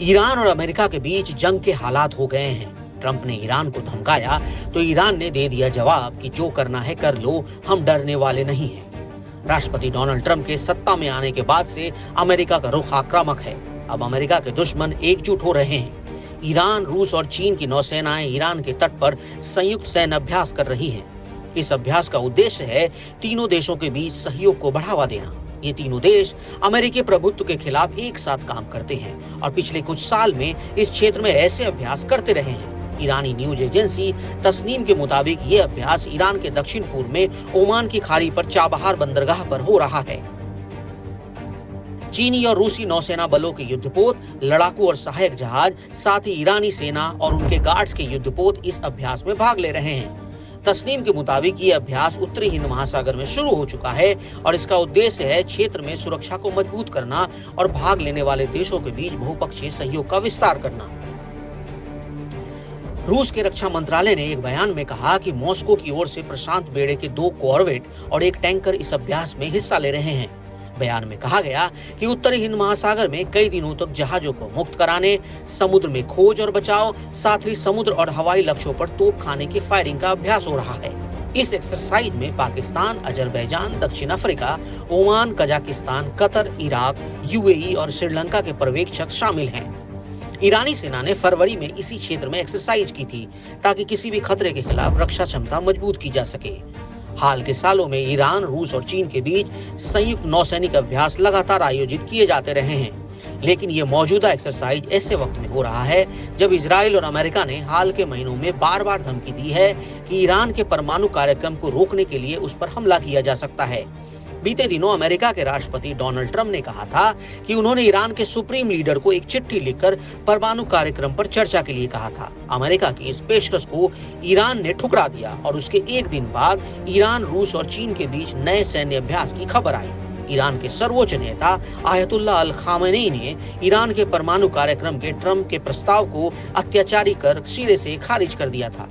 Iran और America के बीच जंग के हालात हो गए हैं। ट्रंप ने ईरान को धमकाया तो ईरान ने दे दिया जवाब कि जो करना है कर लो, हम डरने वाले नहीं हैं। राष्ट्रपति डोनाल्ड ट्रंप के सत्ता में आने के बाद से अमेरिका का रुख आक्रामक है। अब अमेरिका के दुश्मन एकजुट हो रहे हैं। ईरान, रूस और चीन की नौसेनाएं ईरान के तट पर संयुक्त सैन्य अभ्यास कर रही हैं। इस अभ्यास का उद्देश्य है तीनों देशों के बीच सहयोग को बढ़ावा देना। ये तीनों देश अमेरिकी प्रभुत्व के खिलाफ एक साथ काम करते हैं और पिछले कुछ साल में इस क्षेत्र में ऐसे अभ्यास करते रहे हैं। ईरानी न्यूज एजेंसी तस्नीम के मुताबिक ये अभ्यास ईरान के दक्षिण पूर्व में ओमान की खाड़ी पर चाबहार बंदरगाह पर हो रहा है। चीनी और रूसी नौसेना बलों के युद्धपोत, लड़ाकू और सहायक जहाज, साथ ही ईरानी सेना और उनके गार्ड्स के युद्धपोत इस अभ्यास में भाग ले रहे हैं। तस्नीम के मुताबिक ये अभ्यास उत्तरी हिंद महासागर में शुरू हो चुका है और इसका उद्देश्य है क्षेत्र में सुरक्षा को मजबूत करना और भाग लेने वाले देशों के बीच बहुपक्षीय सहयोग का विस्तार करना। रूस के रक्षा मंत्रालय ने एक बयान में कहा कि मॉस्को की ओर से प्रशांत बेड़े के 2 कॉर्वेट और एक टैंकर इस अभ्यास में हिस्सा ले रहे हैं। बयान में कहा गया कि उत्तरी हिंद महासागर में कई दिनों तक जहाजों को मुक्त कराने, समुद्र में खोज और बचाव, साथ ही समुद्र और हवाई लक्ष्यों पर तोप खाने की फायरिंग का अभ्यास हो रहा है। इस एक्सरसाइज में पाकिस्तान, अजरबैजान, दक्षिण Africa, Oman, Kazakhstan, Qatar, Iraq, UAE और श्रीलंका के पर्यवेक्षक शामिल हैं। ईरानी सेना ने फरवरी में इसी क्षेत्र में एक्सरसाइज की थी ताकि किसी भी खतरे के खिलाफ रक्षा क्षमता मजबूत की जा सके। हाल के सालों में ईरान, रूस और चीन के बीच संयुक्त नौसैनिक अभ्यास लगातार आयोजित किए जाते रहे हैं, लेकिन ये मौजूदा एक्सरसाइज ऐसे वक्त में हो रहा है जब इजराइल और अमेरिका ने हाल के महीनों में बार-बार धमकी दी है कि ईरान के परमाणु कार्यक्रम को रोकने के लिए उस पर हमला किया जा सकता है। बीते दिनों अमेरिका के राष्ट्रपति डोनाल्ड ट्रंप ने कहा था कि उन्होंने ईरान के सुप्रीम लीडर को एक चिट्ठी लिखकर परमाणु कार्यक्रम पर चर्चा के लिए कहा था। अमेरिका की इस पेशकश को ईरान ने ठुकरा दिया और उसके एक दिन बाद ईरान, रूस और चीन के बीच नए सैन्य अभ्यास की खबर आई। ईरान के सर्वोच्च नेता आयतुल्लाह अल खामेनी ने ईरान के परमाणु कार्यक्रम के ट्रंप के प्रस्ताव को अत्याचारी कर सिरे से खारिज कर दिया था।